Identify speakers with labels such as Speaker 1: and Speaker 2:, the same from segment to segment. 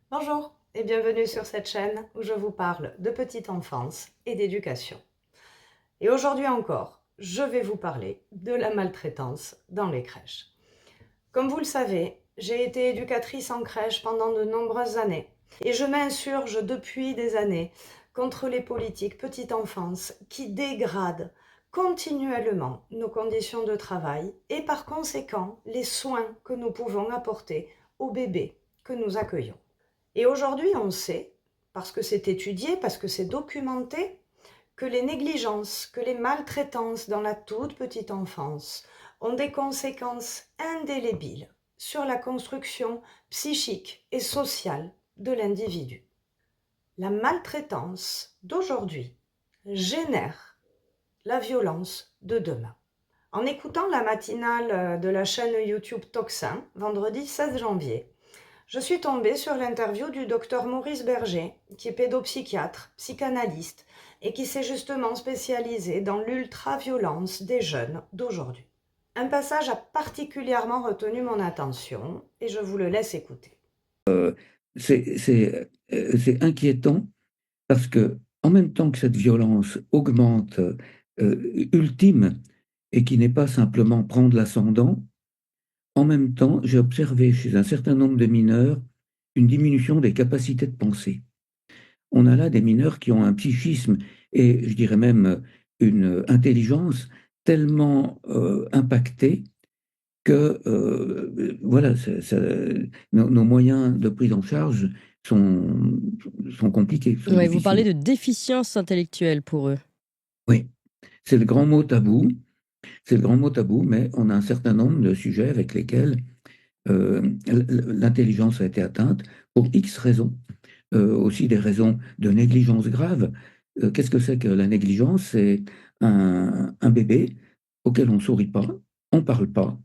Speaker 1: Bonjour et bienvenue sur cette chaîne où je vous parle de petite enfance et d'éducation. Et aujourd'hui encore, je vais vous parler de la maltraitance dans les crèches. Comme vous le savez, j'ai été éducatrice en crèche pendant de nombreuses années et je m'insurge depuis des années contre les politiques petite enfance qui dégradent continuellement nos conditions de travail et par conséquent les soins que nous pouvons apporter aux bébés que nous accueillons. Et aujourd'hui, on sait, parce que c'est étudié, parce que c'est documenté, que les négligences, que les maltraitances dans la toute petite enfance ont des conséquences indélébiles sur la construction psychique et sociale de l'individu. La maltraitance d'aujourd'hui génère la violence de demain. En écoutant la matinale de la chaîne YouTube Toxin, vendredi 16 janvier, je suis tombée sur l'interview du docteur Maurice Berger, qui est pédopsychiatre, psychanalyste et qui s'est justement spécialisé dans l'ultra-violence des jeunes d'aujourd'hui. Un passage a particulièrement retenu mon attention et je vous le laisse écouter.
Speaker 2: C'est inquiétant parce que, en même temps que cette violence augmente, ultime, et qui n'est pas simplement prendre l'ascendant, en même temps, j'ai observé chez un certain nombre de mineurs une diminution des capacités de pensée. On a là des mineurs qui ont un psychisme et je dirais même une intelligence tellement impactée que voilà, nos moyens de prise en charge sont, sont compliqués, sont
Speaker 3: Ouais, vous parlez
Speaker 2: difficiles.
Speaker 3: de déficience intellectuelle pour eux.
Speaker 2: Oui, c'est le grand mot tabou, c'est le grand mot tabou, mais on a un certain nombre de sujets avec lesquels l'intelligence a été atteinte pour X raisons, aussi des raisons de négligence grave. Qu'est-ce que c'est que la négligence? C'est un bébé auquel on ne sourit pas, on ne parle pas,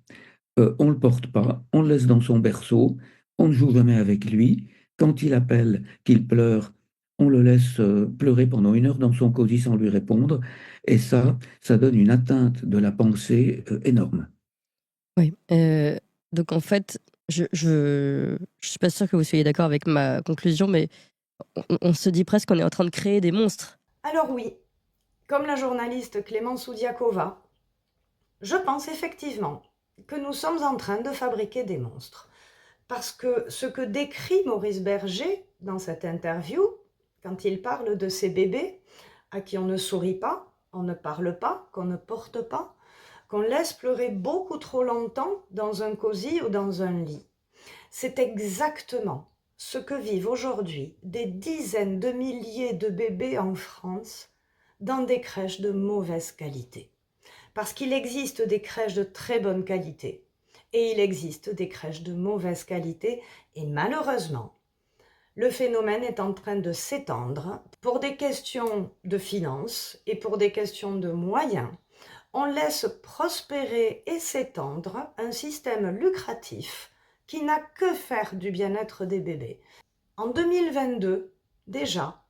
Speaker 2: on ne le porte pas, on le laisse dans son berceau, on ne joue jamais avec lui. Quand il appelle, qu'il pleure, on le laisse pleurer pendant 1 heure dans son cosy sans lui répondre. Et ça donne une atteinte de la pensée énorme.
Speaker 3: Oui. Donc en fait, je suis pas sûre que vous soyez d'accord avec ma conclusion, mais on se dit presque qu'on est en train de créer des monstres.
Speaker 1: Alors oui, comme la journaliste Clémence Oudiakova, je pense effectivement que nous sommes en train de fabriquer des monstres. Parce que ce que décrit Maurice Berger dans cette interview, quand il parle de ces bébés à qui on ne sourit pas, on ne parle pas, qu'on ne porte pas, qu'on laisse pleurer beaucoup trop longtemps dans un cosy ou dans un lit, c'est exactement ce que vivent aujourd'hui des dizaines de milliers de bébés en France dans des crèches de mauvaise qualité. Parce qu'il existe des crèches de très bonne qualité et il existe des crèches de mauvaise qualité et malheureusement, le phénomène est en train de s'étendre. Pour des questions de finances et pour des questions de moyens, on laisse prospérer et s'étendre un système lucratif qui n'a que faire du bien-être des bébés. En 2022, déjà,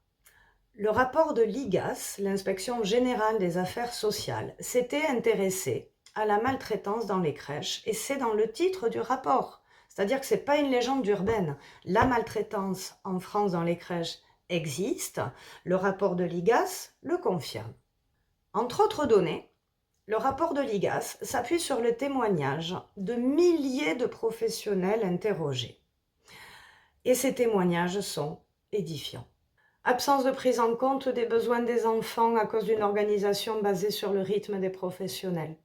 Speaker 1: le rapport de l'IGAS, l'Inspection générale des affaires sociales, s'était intéressé à la maltraitance dans les crèches et c'est dans le titre du rapport. C'est-à-dire que ce n'est pas une légende urbaine. La maltraitance en France dans les crèches existe. Le rapport de l'IGAS le confirme. Entre autres données, le rapport de l'IGAS s'appuie sur le témoignage de milliers de professionnels interrogés. Et ces témoignages sont édifiants. Absence de prise en compte des besoins des enfants à cause d'une organisation basée sur le rythme des professionnels.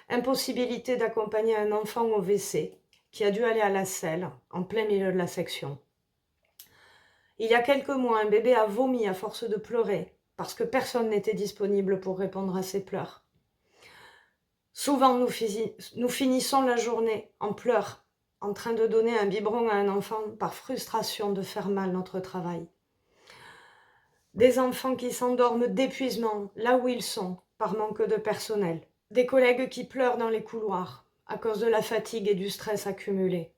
Speaker 1: Impossibilité d'accompagner un enfant au WC qui a dû aller à la selle en plein milieu de la section. Il y a quelques mois, un bébé a vomi à force de pleurer parce que personne n'était disponible pour répondre à ses pleurs. Souvent, nous finissons la journée en pleurs, en train de donner un biberon à un enfant par frustration de faire mal notre travail. Des enfants qui s'endorment d'épuisement là où ils sont par manque de personnel. Des collègues qui pleurent dans les couloirs à cause de la fatigue et du stress accumulés.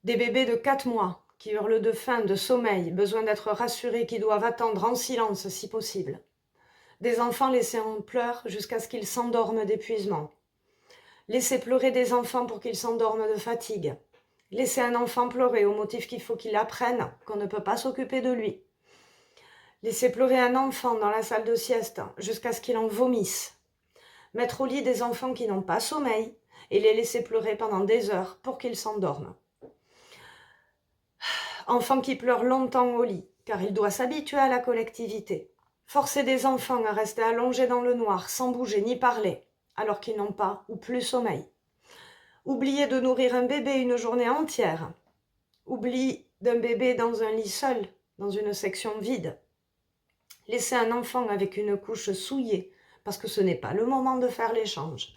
Speaker 1: Des bébés de 4 mois qui hurlent de faim, de sommeil, besoin d'être rassurés, qui doivent attendre en silence si possible. Des enfants laissés en pleurs jusqu'à ce qu'ils s'endorment d'épuisement. Laisser pleurer des enfants pour qu'ils s'endorment de fatigue. Laisser un enfant pleurer au motif qu'il faut qu'il apprenne qu'on ne peut pas s'occuper de lui. Laisser pleurer un enfant dans la salle de sieste jusqu'à ce qu'il en vomisse. Mettre au lit des enfants qui n'ont pas sommeil et les laisser pleurer pendant des heures pour qu'ils s'endorment. Enfant qui pleure longtemps au lit, car il doit s'habituer à la collectivité. Forcer des enfants à rester allongés dans le noir, sans bouger ni parler, alors qu'ils n'ont pas ou plus sommeil. Oublier de nourrir un bébé une journée entière. Oubli d'un bébé dans un lit seul, dans une section vide. Laisser un enfant avec une couche souillée, parce que ce n'est pas le moment de faire l'échange.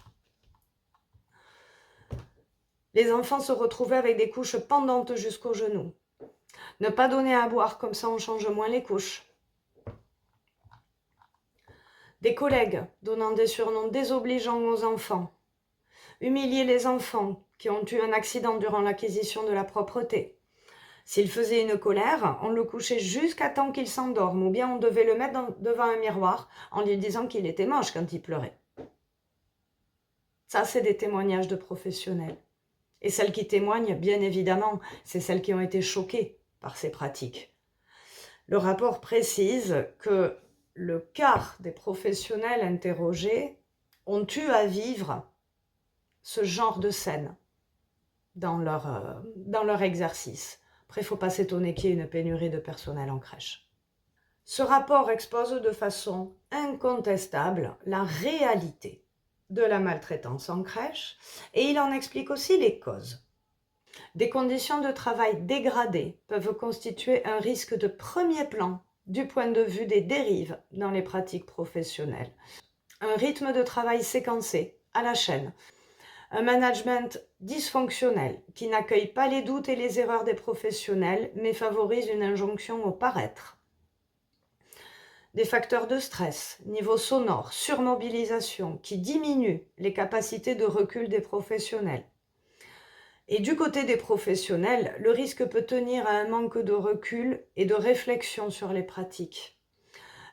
Speaker 1: Les enfants se retrouvaient avec des couches pendantes jusqu'aux genoux. Ne pas donner à boire, comme ça on change moins les couches. Des collègues donnant des surnoms désobligeants aux enfants. Humilier les enfants qui ont eu un accident durant l'acquisition de la propreté. S'il faisait une colère, on le couchait jusqu'à temps qu'il s'endorme, ou bien on devait le mettre devant un miroir en lui disant qu'il était moche quand il pleurait. Ça, c'est des témoignages de professionnels. Et celles qui témoignent, bien évidemment, c'est celles qui ont été choquées par ces pratiques. Le rapport précise que le quart des professionnels interrogés ont eu à vivre ce genre de scène dans leur exercice. Après, il ne faut pas s'étonner qu'il y ait une pénurie de personnel en crèche. Ce rapport expose de façon incontestable la réalité de la maltraitance en crèche et il en explique aussi les causes. Des conditions de travail dégradées peuvent constituer un risque de premier plan du point de vue des dérives dans les pratiques professionnelles. Un rythme de travail séquencé, à la chaîne, un management dysfonctionnel qui n'accueille pas les doutes et les erreurs des professionnels mais favorise une injonction au paraître. Des facteurs de stress, niveau sonore, surmobilisation qui diminuent les capacités de recul des professionnels. Et du côté des professionnels, le risque peut tenir à un manque de recul et de réflexion sur les pratiques.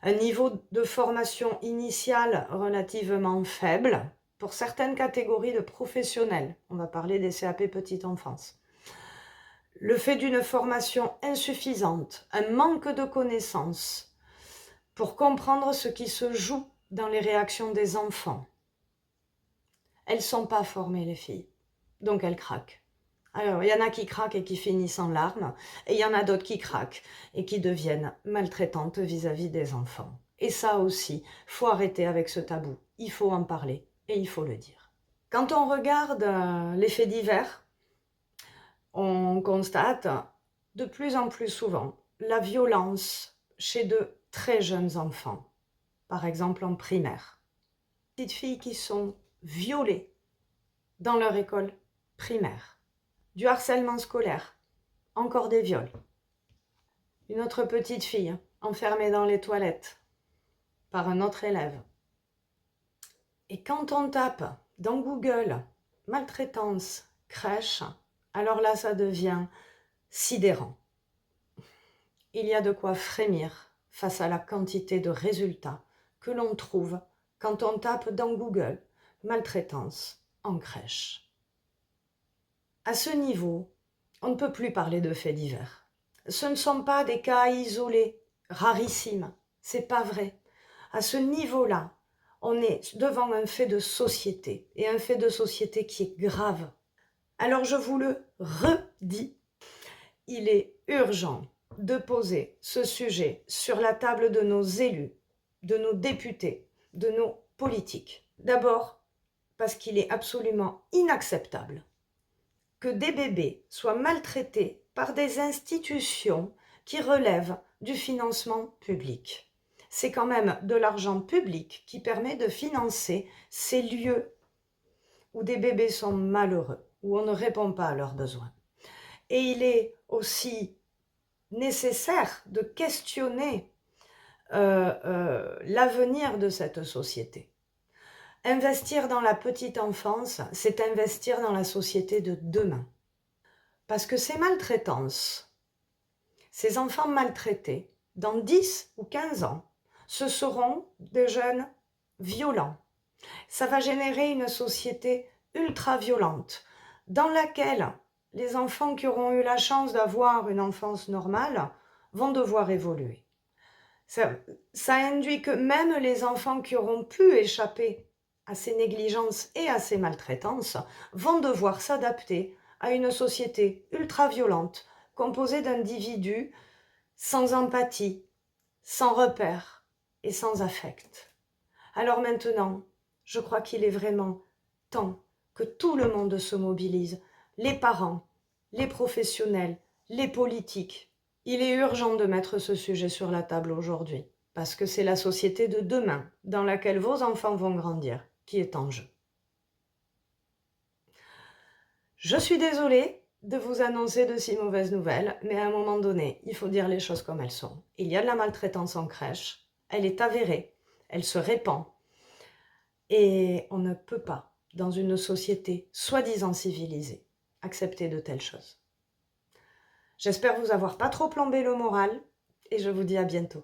Speaker 1: Un niveau de formation initiale relativement faible pour certaines catégories de professionnels. On va parler des CAP petite enfance. Le fait d'une formation insuffisante, un manque de connaissances pour comprendre ce qui se joue dans les réactions des enfants. Elles ne sont pas formées, les filles, donc elles craquent. Alors, il y en a qui craquent et qui finissent en larmes, et il y en a d'autres qui craquent et qui deviennent maltraitantes vis-à-vis des enfants. Et ça aussi, faut arrêter avec ce tabou. Il faut en parler et il faut le dire. Quand on regarde les faits divers, on constate de plus en plus souvent la violence chez de très jeunes enfants, par exemple en primaire. Petites filles qui sont violées dans leur école primaire. Du harcèlement scolaire, encore des viols. Une autre petite fille enfermée dans les toilettes par un autre élève. Et quand on tape dans Google maltraitance, crèche, alors là ça devient sidérant. Il y a de quoi frémir face à la quantité de résultats que l'on trouve quand on tape dans Google maltraitance en crèche. À ce niveau, on ne peut plus parler de faits divers. Ce ne sont pas des cas isolés, rarissimes. C'est pas vrai. À ce niveau-là, on est devant un fait de société, et un fait de société qui est grave. Alors je vous le redis, il est urgent de poser ce sujet sur la table de nos élus, de nos députés, de nos politiques. D'abord, parce qu'il est absolument inacceptable que des bébés soient maltraités par des institutions qui relèvent du financement public. C'est quand même de l'argent public qui permet de financer ces lieux où des bébés sont malheureux, où on ne répond pas à leurs besoins. Et il est aussi nécessaire de questionner l'avenir de cette société. Investir dans la petite enfance, c'est investir dans la société de demain. Parce que ces maltraitances, ces enfants maltraités, dans 10 ou 15 ans, ce seront des jeunes violents. Ça va générer une société ultra violente, dans laquelle les enfants qui auront eu la chance d'avoir une enfance normale vont devoir évoluer. Ça induit que même les enfants qui auront pu échapper à ces négligences et à ces maltraitances vont devoir s'adapter à une société ultra-violente, composée d'individus sans empathie, sans repères et sans affect. Alors maintenant, je crois qu'il est vraiment temps que tout le monde se mobilise, les parents, les professionnels, les politiques. Il est urgent de mettre ce sujet sur la table aujourd'hui, parce que c'est la société de demain, dans laquelle vos enfants vont grandir, qui est en jeu. Je suis désolée de vous annoncer de si mauvaises nouvelles, mais à un moment donné, il faut dire les choses comme elles sont. Il y a de la maltraitance en crèche, elle est avérée, elle se répand, et on ne peut pas, dans une société soi-disant civilisée, accepter de telles choses. J'espère vous avoir pas trop plombé le moral, et je vous dis à bientôt.